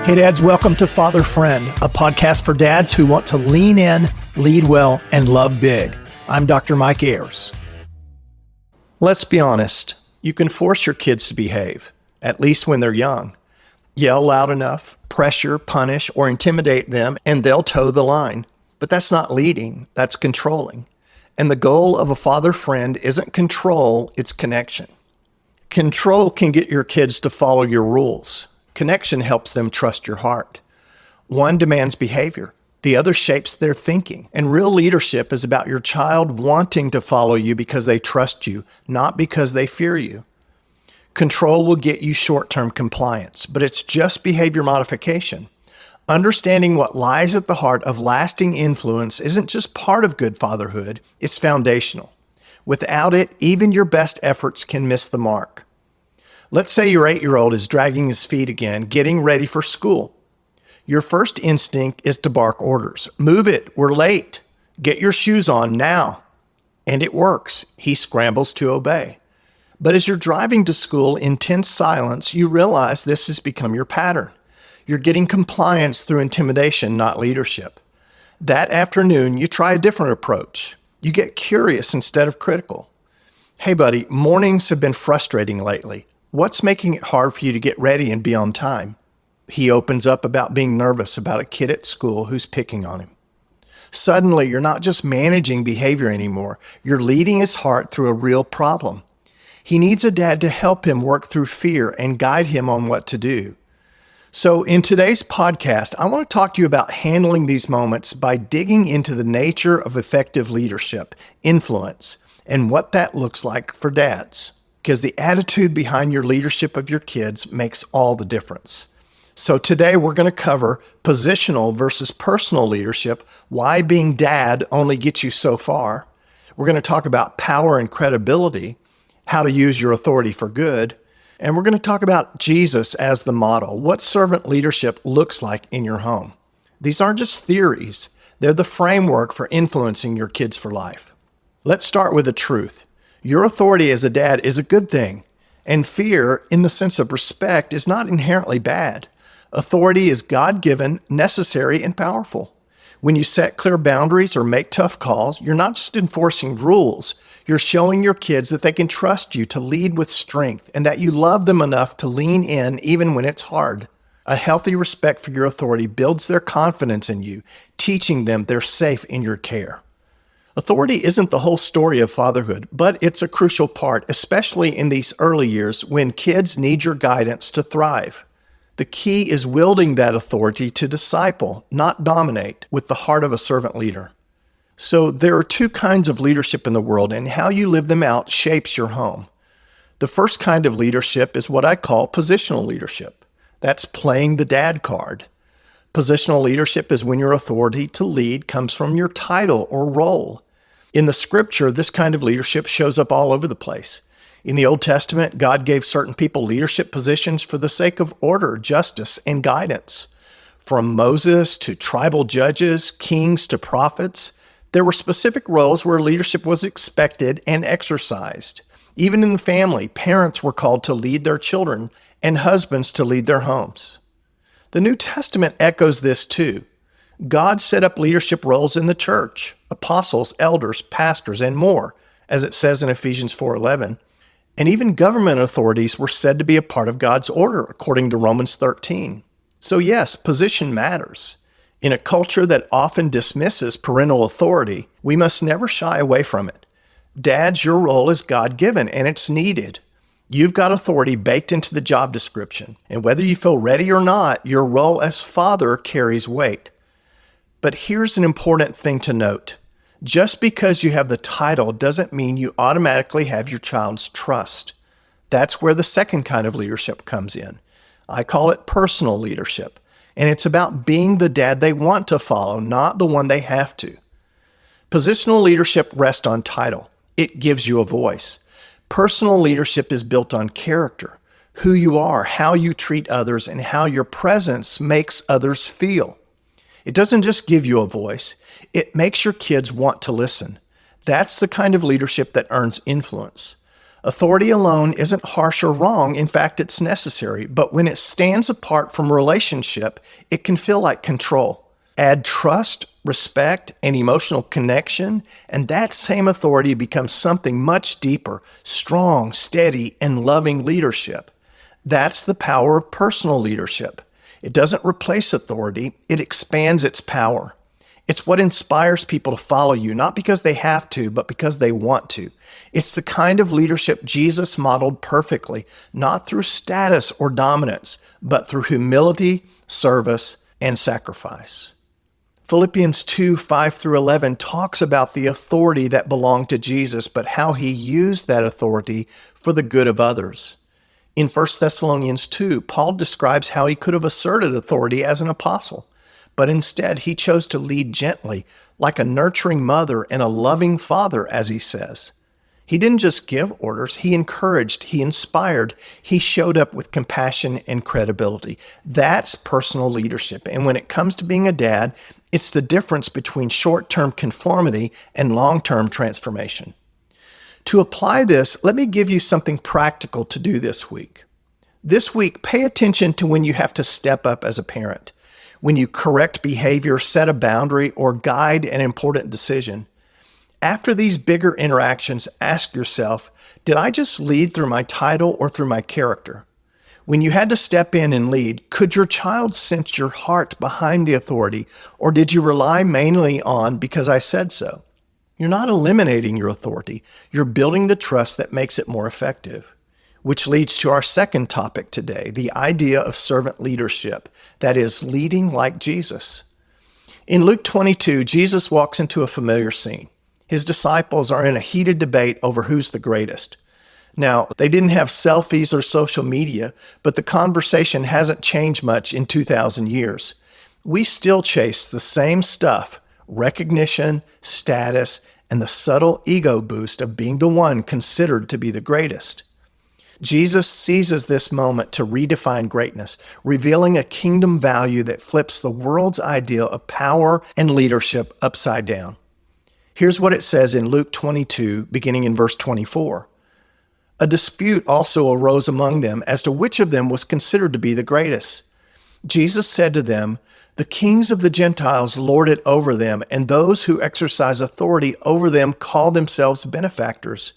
Hey dads, welcome to Father Friend, a podcast for dads who want to lean in, lead well, and love big. I'm Dr. Mike Ayers. Let's be honest, you can force your kids to behave, at least when they're young. Yell loud enough, pressure, punish, or intimidate them, and they'll toe the line. But that's not leading, that's controlling. And the goal of a father friend isn't control, it's connection. Control can get your kids to follow your rules. Connection helps them trust your heart. One demands behavior. The other shapes their thinking. And real leadership is about your child wanting to follow you because they trust you, not because they fear you. Control will get you short-term compliance, but it's just behavior modification. Understanding what lies at the heart of lasting influence isn't just part of good fatherhood, it's foundational. Without it, even your best efforts can miss the mark. Let's say your 8-year-old is dragging his feet again, getting ready for school. Your first instinct is to bark orders. Move it, we're late. Get your shoes on now. And it works. He scrambles to obey. But as you're driving to school in tense silence, you realize this has become your pattern. You're getting compliance through intimidation, not leadership. That afternoon, you try a different approach. You get curious instead of critical. Hey buddy, mornings have been frustrating lately. What's making it hard for you to get ready and be on time? He opens up about being nervous about a kid at school who's picking on him. Suddenly, you're not just managing behavior anymore. You're leading his heart through a real problem. He needs a dad to help him work through fear and guide him on what to do. So in today's podcast, I want to talk to you about handling these moments by digging into the nature of effective leadership, influence, and what that looks like for dads. Because the attitude behind your leadership of your kids makes all the difference. So today we're going to cover positional versus personal leadership, why being dad only gets you so far. We're going to talk about power and credibility, how to use your authority for good, and we're going to talk about Jesus as the model, what servant leadership looks like in your home. These aren't just theories, they're the framework for influencing your kids for life. Let's start with the truth. Your authority as a dad is a good thing, and fear, in the sense of respect, is not inherently bad. Authority is God-given, necessary, and powerful. When you set clear boundaries or make tough calls, you're not just enforcing rules, you're showing your kids that they can trust you to lead with strength and that you love them enough to lean in even when it's hard. A healthy respect for your authority builds their confidence in you, teaching them they're safe in your care. Authority isn't the whole story of fatherhood, but it's a crucial part, especially in these early years when kids need your guidance to thrive. The key is wielding that authority to disciple, not dominate, with the heart of a servant leader. So there are two kinds of leadership in the world, and how you live them out shapes your home. The first kind of leadership is what I call positional leadership. That's playing the dad card. Positional leadership is when your authority to lead comes from your title or role. In the scripture, this kind of leadership shows up all over the place. In the Old Testament, God gave certain people leadership positions for the sake of order, justice, and guidance. From Moses to tribal judges, kings to prophets, there were specific roles where leadership was expected and exercised. Even in the family, parents were called to lead their children and husbands to lead their homes. The New Testament echoes this too. God set up leadership roles in the church, apostles, elders, pastors, and more, as it says in Ephesians 4:11. And even government authorities were said to be a part of God's order, according to Romans 13. So yes, position matters. In a culture that often dismisses parental authority, we must never shy away from it. Dads, your role is God-given, and it's needed. You've got authority baked into the job description, and whether you feel ready or not, your role as father carries weight. But here's an important thing to note. Just because you have the title doesn't mean you automatically have your child's trust. That's where the second kind of leadership comes in. I call it personal leadership, and it's about being the dad they want to follow, not the one they have to. Positional leadership rests on title. It gives you a voice. Personal leadership is built on character, who you are, how you treat others, and how your presence makes others feel. It doesn't just give you a voice, it makes your kids want to listen. That's the kind of leadership that earns influence. Authority alone isn't harsh or wrong. In fact, it's necessary. But when it stands apart from relationship, it can feel like control. Add trust, respect, and emotional connection, and that same authority becomes something much deeper, strong, steady, and loving leadership. That's the power of personal leadership. It doesn't replace authority, it expands its power. It's what inspires people to follow you, not because they have to, but because they want to. It's the kind of leadership Jesus modeled perfectly, not through status or dominance, but through humility, service, and sacrifice. Philippians 2:5-11 talks about the authority that belonged to Jesus, but how he used that authority for the good of others. In 1 Thessalonians 2, Paul describes how he could have asserted authority as an apostle, but instead he chose to lead gently, like a nurturing mother and a loving father, as he says. He didn't just give orders, he encouraged, he inspired, he showed up with compassion and credibility. That's personal leadership. And when it comes to being a dad, it's the difference between short-term conformity and long-term transformation. To apply this, let me give you something practical to do this week. This week, pay attention to when you have to step up as a parent, when you correct behavior, set a boundary, or guide an important decision. After these bigger interactions, ask yourself, did I just lead through my title or through my character? When you had to step in and lead, could your child sense your heart behind the authority, or did you rely mainly on because I said so? You're not eliminating your authority. You're building the trust that makes it more effective. Which leads to our second topic today, the idea of servant leadership, that is, leading like Jesus. In Luke 22, Jesus walks into a familiar scene. His disciples are in a heated debate over who's the greatest. Now, they didn't have selfies or social media, but the conversation hasn't changed much in 2,000 years. We still chase the same stuff, recognition, status, and the subtle ego boost of being the one considered to be the greatest. Jesus seizes this moment to redefine greatness, revealing a kingdom value that flips the world's idea of power and leadership upside down. Here's what it says in Luke 22, beginning in verse 24. A dispute also arose among them as to which of them was considered to be the greatest. Jesus said to them, "The kings of the Gentiles lord it over them, and those who exercise authority over them call themselves benefactors.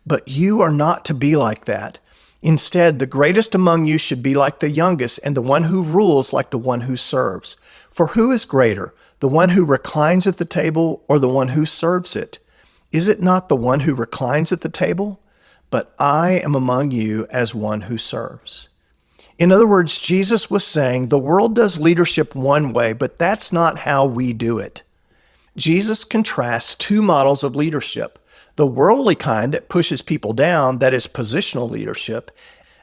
But you are not to be like that. Instead, the greatest among you should be like the youngest, and the one who rules like the one who serves. For who is greater, the one who reclines at the table or the one who serves it? Is it not the one who reclines at the table? But I am among you as one who serves." In other words, Jesus was saying the world does leadership one way, but that's not how we do it. Jesus contrasts two models of leadership: the worldly kind that pushes people down, that is positional leadership,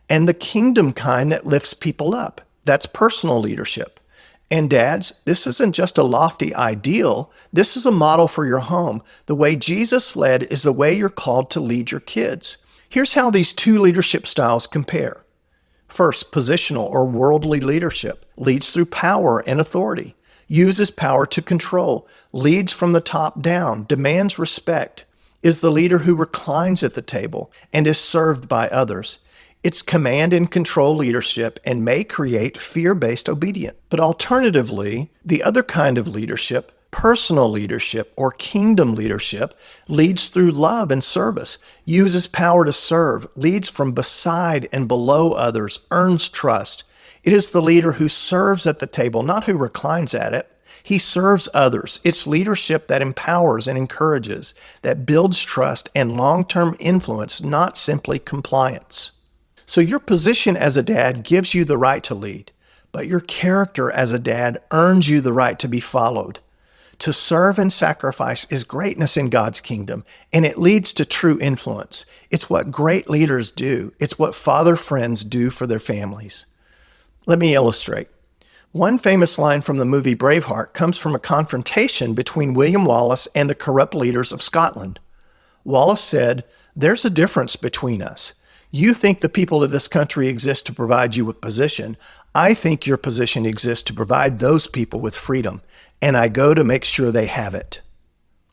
and the kingdom kind that lifts people up, that's personal leadership. And dads, this isn't just a lofty ideal, this is a model for your home. The way Jesus led is the way you're called to lead your kids. Here's how these two leadership styles compare. First, positional or worldly leadership leads through power and authority, uses power to control, leads from the top down, demands respect, is the leader who reclines at the table and is served by others. It's command and control leadership and may create fear-based obedience. But alternatively, the other kind of leadership, personal leadership or kingdom leadership, leads through love and service, uses power to serve, leads from beside and below others, earns trust. It is the leader who serves at the table, not who reclines at it. He serves others. It's leadership that empowers and encourages, that builds trust and long-term influence, not simply compliance. So your position as a dad gives you the right to lead, but your character as a dad earns you the right to be followed. To serve and sacrifice is greatness in God's kingdom, and it leads to true influence. It's what great leaders do. It's what father friends do for their families. Let me illustrate. One famous line from the movie Braveheart comes from a confrontation between William Wallace and the corrupt leaders of Scotland. Wallace said, "There's a difference between us. You think the people of this country exist to provide you with position. I think your position exists to provide those people with freedom, and I go to make sure they have it."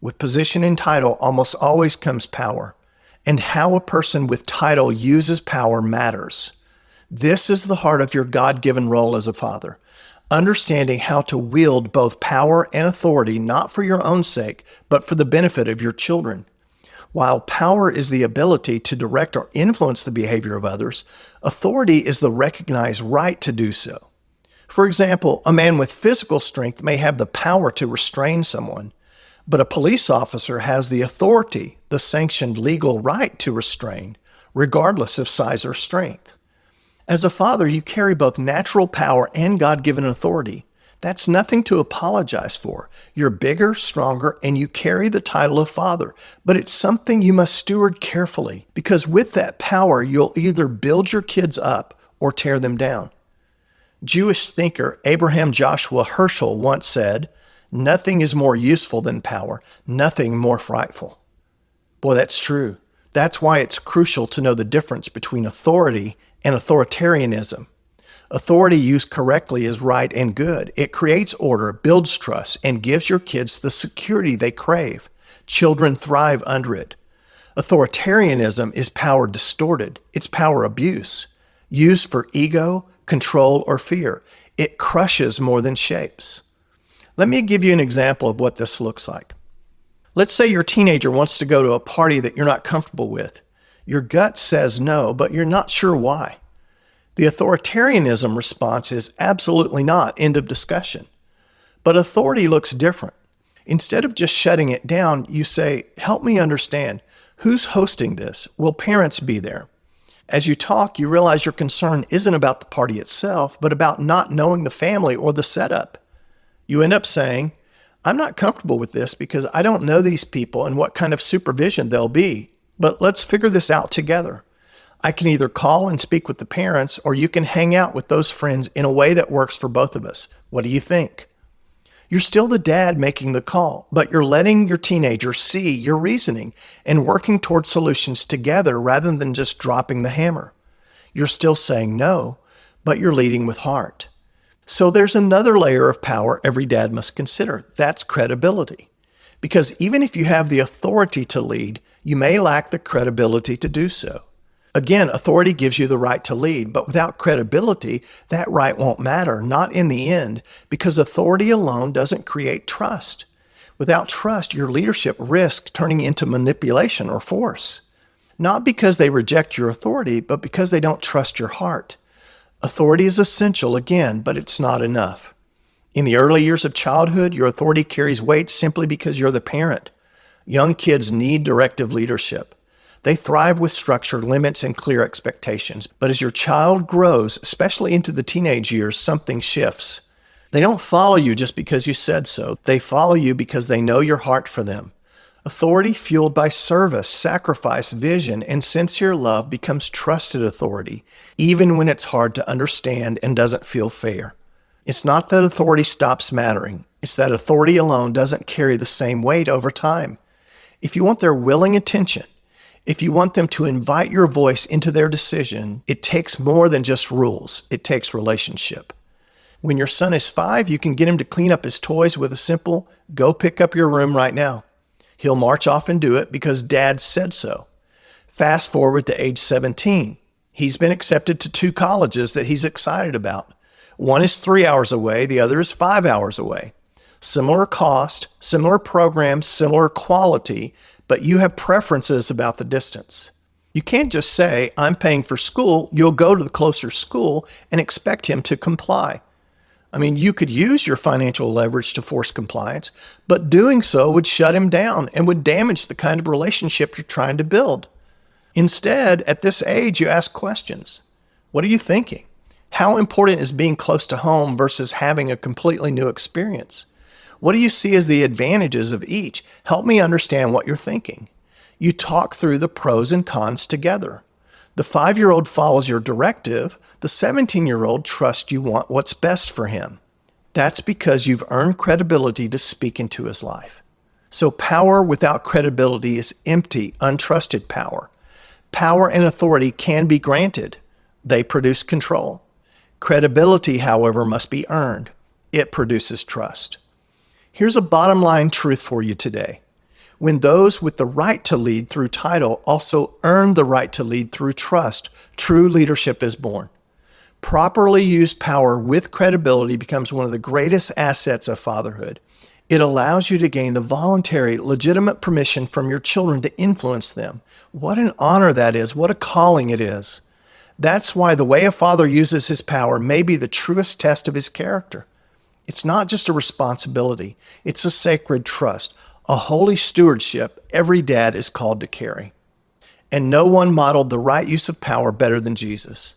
With position and title almost always comes power. and how a person with title uses power matters. This is the heart of your God-given role as a father, understanding how to wield both power and authority, not for your own sake, but for the benefit of your children. While power is the ability to direct or influence the behavior of others, authority is the recognized right to do so. For example, a man with physical strength may have the power to restrain someone, but a police officer has the authority, the sanctioned legal right to restrain, regardless of size or strength. As a father, you carry both natural power and God-given authority. That's nothing to apologize for. You're bigger, stronger, and you carry the title of father. But it's something you must steward carefully, because with that power, you'll either build your kids up or tear them down. Jewish thinker Abraham Joshua Herschel once said, "Nothing is more useful than power, nothing more frightful." Boy, that's true. That's why it's crucial to know the difference between authority and authoritarianism. Authority used correctly is right and good. It creates order, builds trust, and gives your kids the security they crave. Children thrive under it. Authoritarianism is power distorted. It's power abuse, used for ego, control, or fear. It crushes more than shapes. Let me give you an example of what this looks like. Let's say your teenager wants to go to a party that you're not comfortable with. Your gut says no, but you're not sure why. The authoritarianism response is absolutely not, end of discussion. But authority looks different. Instead of just shutting it down, you say, "Help me understand. Who's hosting this? Will parents be there?" As you talk, you realize your concern isn't about the party itself, but about not knowing the family or the setup. You end up saying, "I'm not comfortable with this because I don't know these people and what kind of supervision they'll be, but let's figure this out together. I can either call and speak with the parents, or you can hang out with those friends in a way that works for both of us. What do you think?" You're still the dad making the call, but you're letting your teenager see your reasoning and working toward solutions together rather than just dropping the hammer. You're still saying no, but you're leading with heart. So there's another layer of power every dad must consider. That's credibility. Because even if you have the authority to lead, you may lack the credibility to do so. Again, authority gives you the right to lead, but without credibility, that right won't matter, not in the end, because authority alone doesn't create trust. Without trust, your leadership risks turning into manipulation or force. Not because they reject your authority, but because they don't trust your heart. Authority is essential, again, but it's not enough. In the early years of childhood, your authority carries weight simply because you're the parent. Young kids need directive leadership. They thrive with structure, limits, and clear expectations. But as your child grows, especially into the teenage years, something shifts. They don't follow you just because you said so. They follow you because they know your heart for them. Authority fueled by service, sacrifice, vision, and sincere love becomes trusted authority, even when it's hard to understand and doesn't feel fair. It's not that authority stops mattering. It's that authority alone doesn't carry the same weight over time. If you want their willing attention, if you want them to invite your voice into their decision, it takes more than just rules. It takes relationship. When your son is 5, you can get him to clean up his toys with a simple, "Go pick up your room right now." He'll march off and do it because dad said so. Fast forward to age 17. He's been accepted to 2 colleges that he's excited about. One is 3 hours away, the other is 5 hours away. Similar cost, similar programs, similar quality, but you have preferences about the distance. You can't just say, "I'm paying for school," you'll go to the closer school and expect him to comply. I mean, you could use your financial leverage to force compliance, but doing so would shut him down and would damage the kind of relationship you're trying to build. Instead, at this age, you ask questions. What are you thinking? How important is being close to home versus having a completely new experience? What do you see as the advantages of each? Help me understand what you're thinking. You talk through the pros and cons together. The 5-year-old follows your directive. The 17-year-old trusts you want what's best for him. That's because you've earned credibility to speak into his life. So power without credibility is empty, untrusted power. Power and authority can be granted. They produce control. Credibility, however, must be earned. It produces trust. Here's a bottom line truth for you today. when those with the right to lead through title also earn the right to lead through trust, true leadership is born. Properly used power with credibility becomes one of the greatest assets of fatherhood. It allows you to gain the voluntary, legitimate permission from your children to influence them. What an honor that is. What a calling it is. That's why the way a father uses his power may be the truest test of his character. It's not just a responsibility. It's a sacred trust, a holy stewardship every dad is called to carry. And no one modeled the right use of power better than Jesus.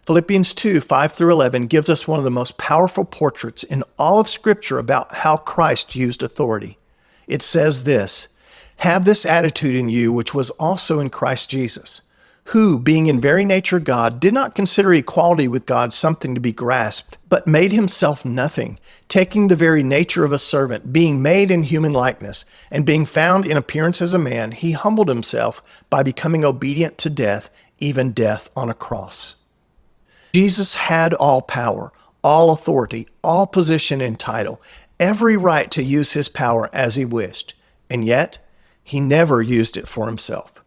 Philippians 2, 5 through 11 gives us one of the most powerful portraits in all of Scripture about how Christ used authority. It says this, "Have this attitude in you which was also in Christ Jesus, who, being in very nature God, did not consider equality with God something to be grasped, but made himself nothing, taking the very nature of a servant, being made in human likeness, and being found in appearance as a man, he humbled himself by becoming obedient to death, even death on a cross." Jesus had all power, all authority, all position and title, every right to use his power as he wished, and yet he never used it for himself.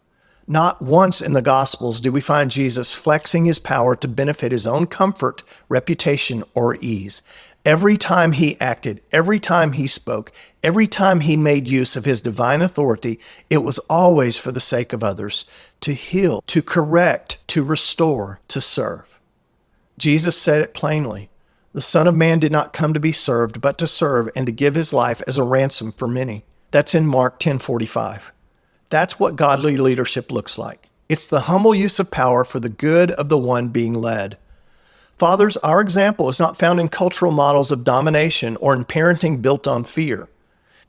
Not once in the Gospels do we find Jesus flexing his power to benefit his own comfort, reputation, or ease. Every time he acted, every time he spoke, every time he made use of his divine authority, it was always for the sake of others, to heal, to correct, to restore, to serve. Jesus said it plainly. The Son of Man did not come to be served, but to serve and to give his life as a ransom for many. That's in Mark 10:45. That's what godly leadership looks like. It's the humble use of power for the good of the one being led. Fathers, our example is not found in cultural models of domination or in parenting built on fear.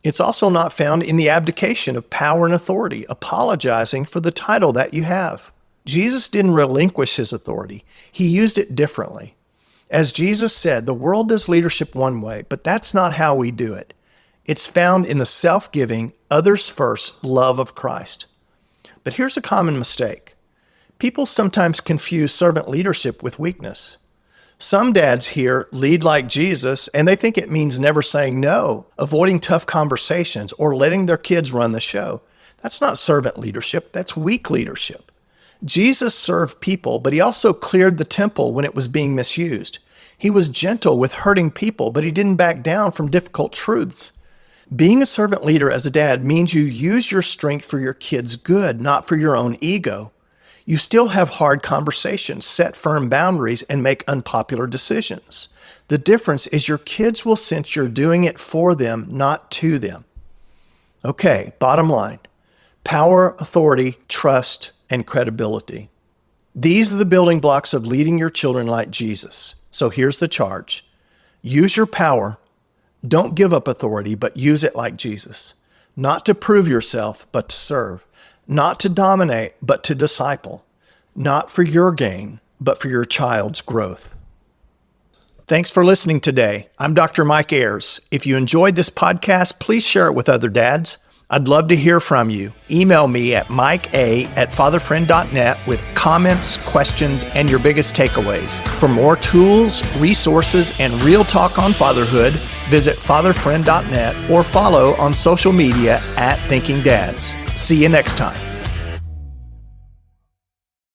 It's also not found in the abdication of power and authority, apologizing for the title that you have. Jesus didn't relinquish his authority. He used it differently. As Jesus said, the world does leadership one way, but that's not how we do it. It's found in the self-giving, others-first love of Christ. But here's a common mistake. People sometimes confuse servant leadership with weakness. Some dads here lead like Jesus, and they think it means never saying no, avoiding tough conversations, or letting their kids run the show. That's not servant leadership. That's weak leadership. Jesus served people, but he also cleared the temple when it was being misused. He was gentle with hurting people, but he didn't back down from difficult truths. Being a servant leader as a dad means you use your strength for your kids' good, not for your own ego. You still have hard conversations, set firm boundaries, and make unpopular decisions. The difference is your kids will sense you're doing it for them, not to them. Okay, bottom line. Power, authority, trust, and credibility. These are the building blocks of leading your children like Jesus. So here's the charge. Use your power. Don't give up authority, but use it like Jesus. Not to prove yourself, but to serve. Not to dominate, but to disciple. Not for your gain, but for your child's growth. Thanks for listening today. I'm Dr. Mike Ayers. If you enjoyed this podcast, please share it with other dads. I'd love to hear from you. Email me at mikea@fatherfriend.net with comments, questions, and your biggest takeaways. For more tools, resources, and real talk on fatherhood, visit fatherfriend.net or follow on social media @ThinkingDads. See you next time.